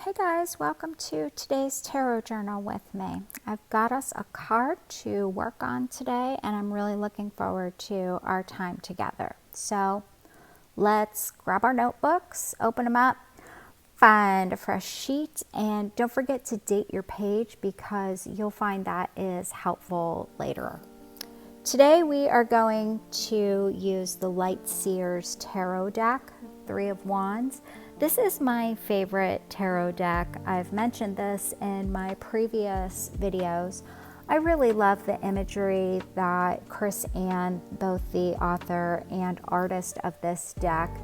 Hey guys, welcome to today's tarot journal with me. I've got us a card to work on today and I'm really looking forward to our time together. So let's grab our notebooks, open them up, find a fresh sheet, and don't forget to date your page because you'll find that is helpful later. Today we are going to use the Light Seers Tarot deck, Three of Wands. This is my favorite tarot deck. I've mentioned this in my previous videos. I really love the imagery that Chris Ann, both the author and artist of this deck,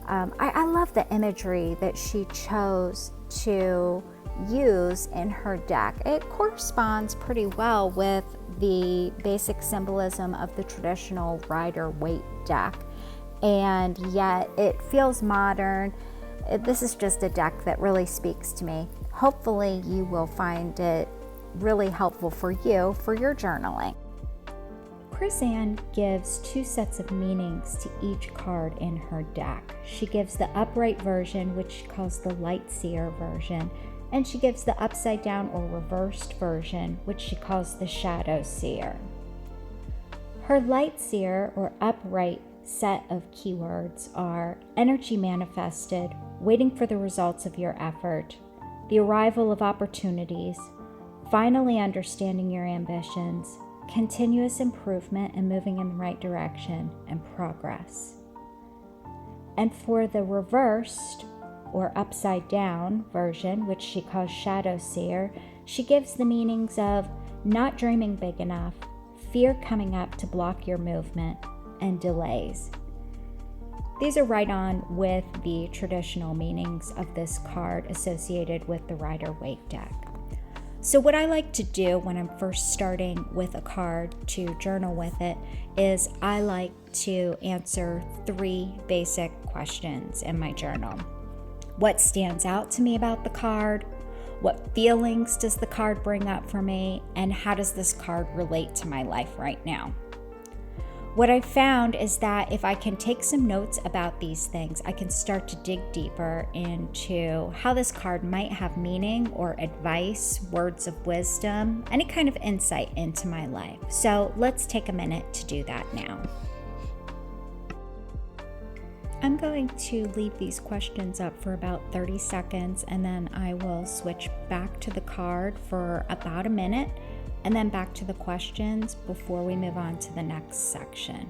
I love the imagery that she chose to use in her deck. It corresponds pretty well with the basic symbolism of the traditional Rider-Waite deck, and yet it feels modern. This is just a deck that really speaks to me. Hopefully you will find it really helpful for you for your journaling. Chris Ann gives two sets of meanings to each card in her deck. She gives the upright version, which she calls the Light Seer version, and she gives the upside down or reversed version, which she calls the Shadow Seer. Her Light Seer or upright set of keywords are energy manifested, waiting for the results of your effort, the arrival of opportunities, finally understanding your ambitions, continuous improvement and moving in the right direction, and progress. And for the reversed or upside down version, which she calls Shadow Seer, she gives the meanings of not dreaming big enough, fear coming up to block your movement, and delays. These are right on with the traditional meanings of this card associated with the Rider-Waite deck. So what I like to do when I'm first starting with a card to journal with it is I like to answer three basic questions in my journal. What stands out to me about the card? What feelings does the card bring up for me? And how does this card relate to my life right now? What I found is that if I can take some notes about these things, I can start to dig deeper into how this card might have meaning or advice, words of wisdom, any kind of insight into my life. So let's take a minute to do that now. I'm going to leave these questions up for about 30 seconds and then I will switch back to the card for about a minute and then back to the questions before we move on to the next section.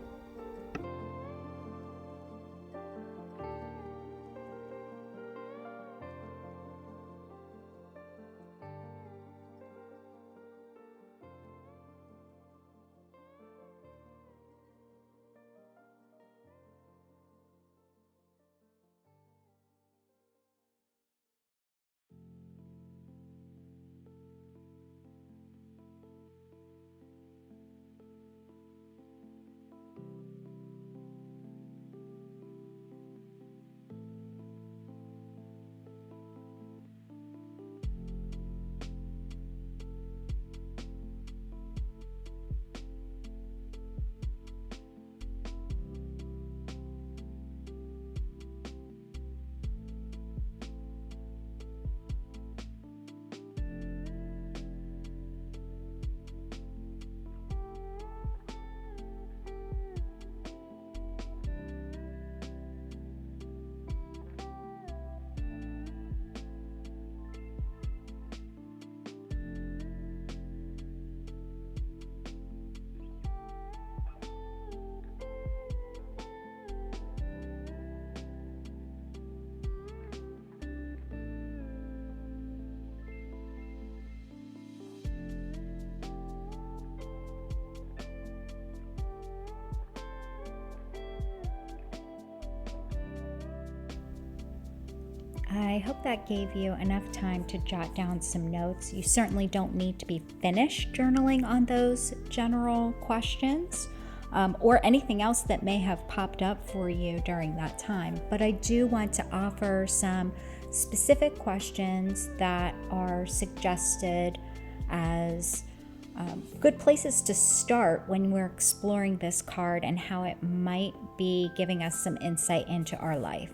I hope that gave you enough time to jot down some notes. You certainly don't need to be finished journaling on those general questions or anything else that may have popped up for you during that time. But I do want to offer some specific questions that are suggested as good places to start when we're exploring this card and how it might be giving us some insight into our life.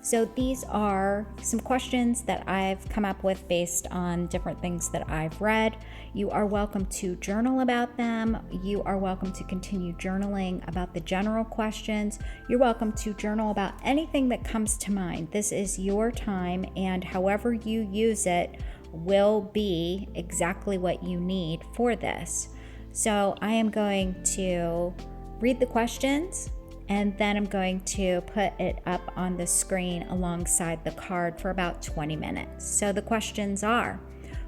So these are some questions that I've come up with based on different things that I've read. You are welcome to journal about them. You are welcome to continue journaling about the general questions. You're welcome to journal about anything that comes to mind. This is your time, and however you use it will be exactly what you need for this. So I am going to read the questions, and then I'm going to put it up on the screen alongside the card for about 20 minutes. So the questions are: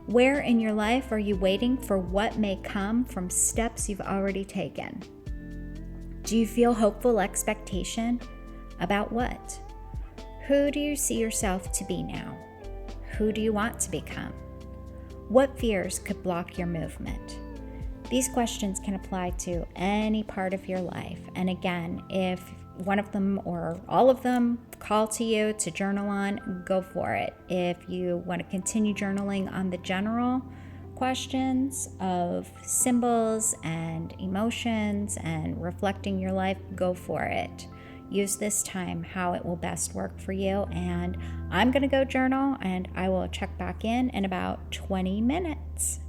where in your life are you waiting for what may come from steps you've already taken? Do you feel hopeful expectation? About what? Who do you see yourself to be now? Who do you want to become? What fears could block your movement? These questions can apply to any part of your life. And again, if one of them or all of them call to you to journal on, go for it. If you want to continue journaling on the general questions of symbols and emotions and reflecting your life, go for it. Use this time how it will best work for you. And I'm going to go journal, and I will check back in about 20 minutes.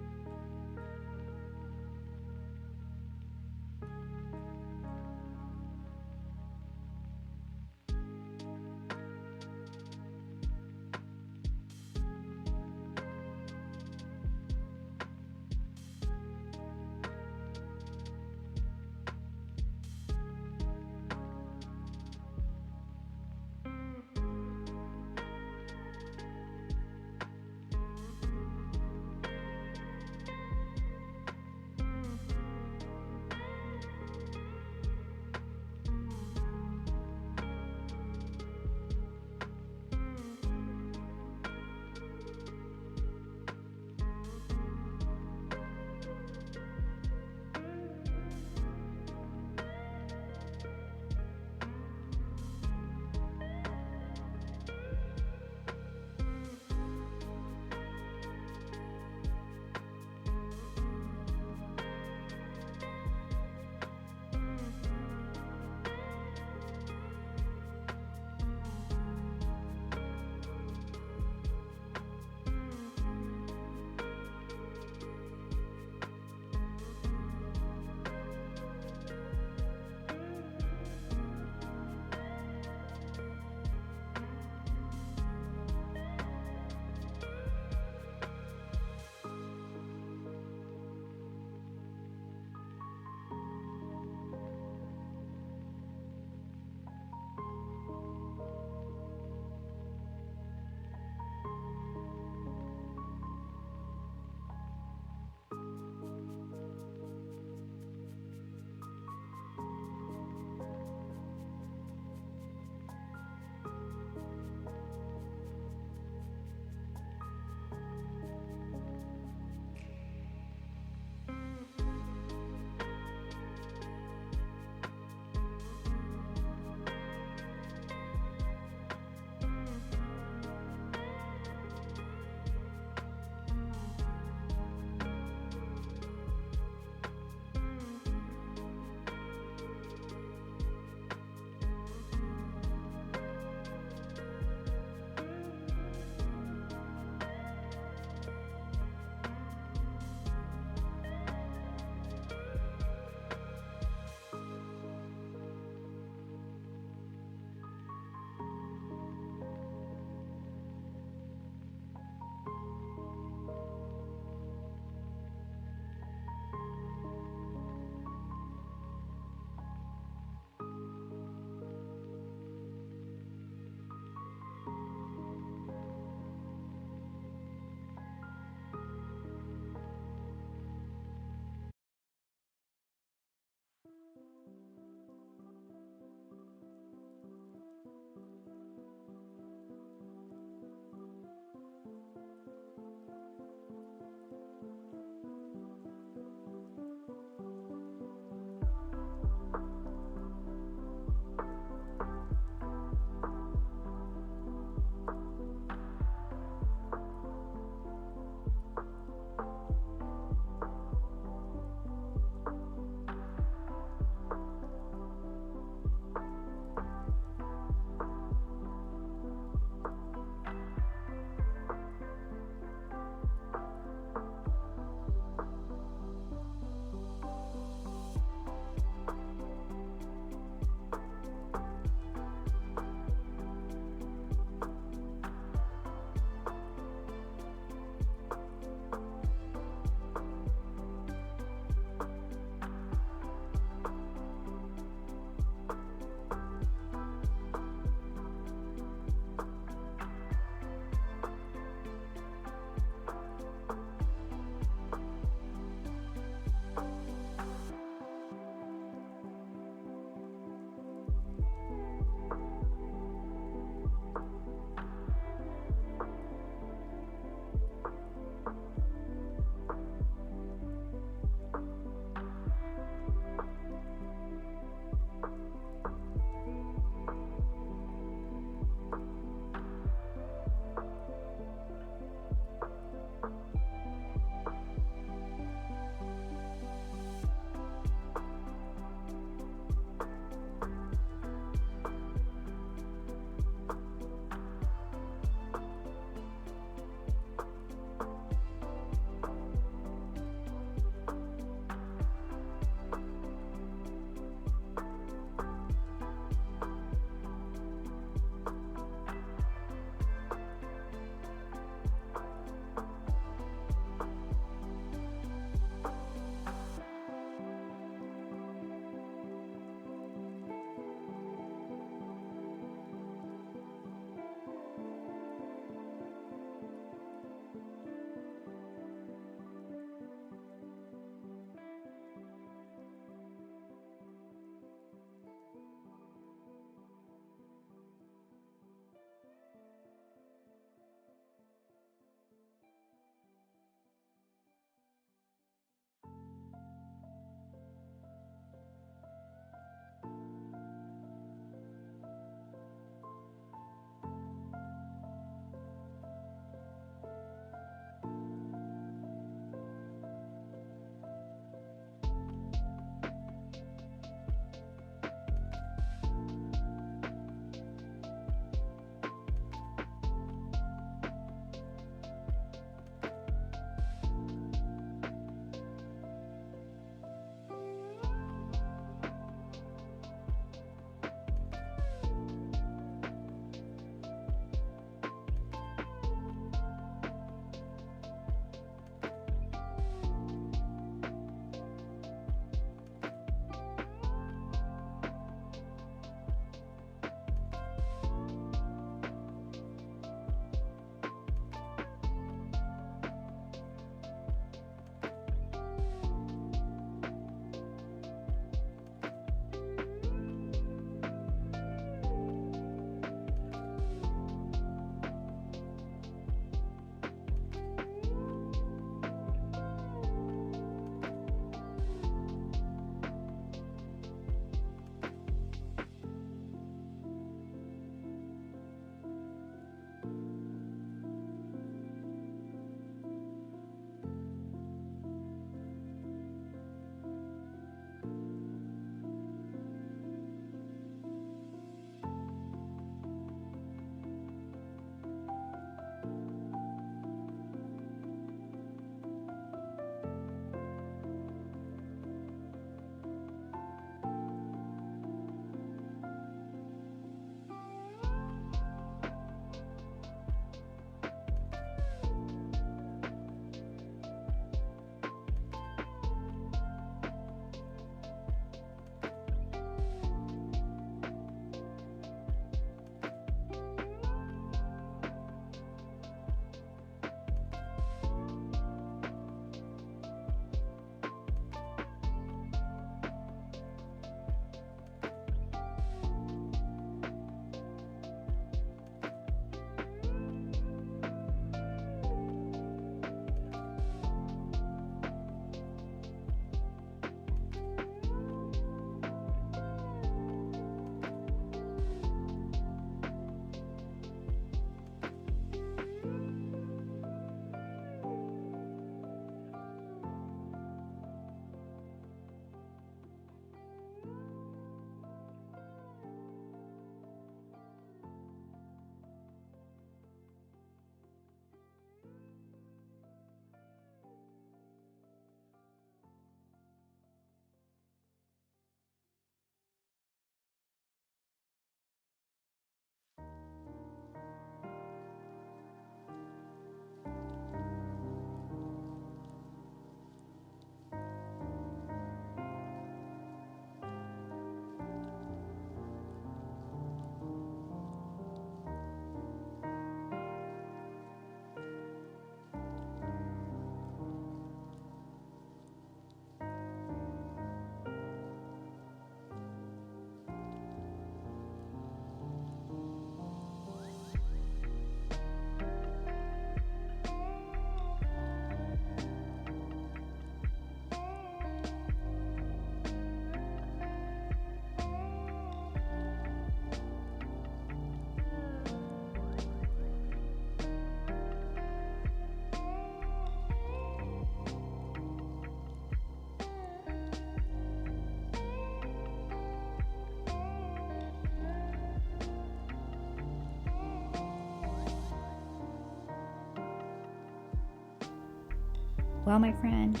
Well, my friend,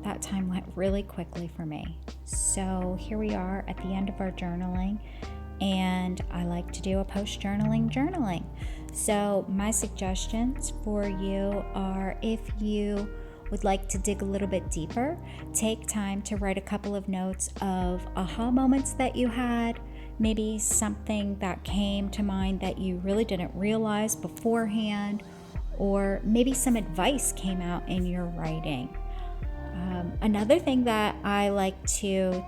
that time went really quickly for me. So here we are at the end of our journaling, and I like to do a post-journaling. So my suggestions for you are, if you would like to dig a little bit deeper, take time to write a couple of notes of aha moments that you had, maybe something that came to mind that you really didn't realize beforehand, or maybe some advice came out in your writing. Another thing that I like to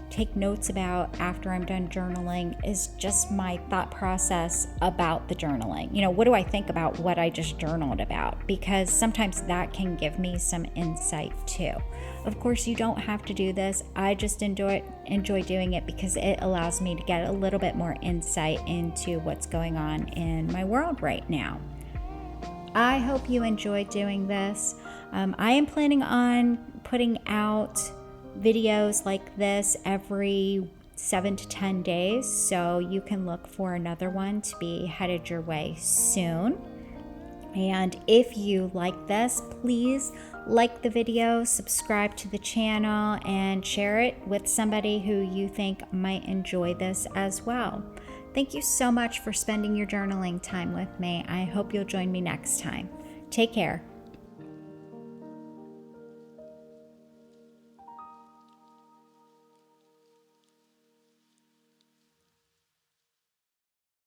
take notes about after I'm done journaling is just my thought process about the journaling. What do I think about what I just journaled about? Because sometimes that can give me some insight too. Of course, you don't have to do this. I just enjoy doing it because it allows me to get a little bit more insight into what's going on in my world right now. I hope you enjoyed doing this. I am planning on putting out videos like this every 7 to 10 days, so you can look for another one to be headed your way soon. And if you like this, please like the video, subscribe to the channel, and share it with somebody who you think might enjoy this as well. Thank you so much for spending your journaling time with me. I hope you'll join me next time. Take care.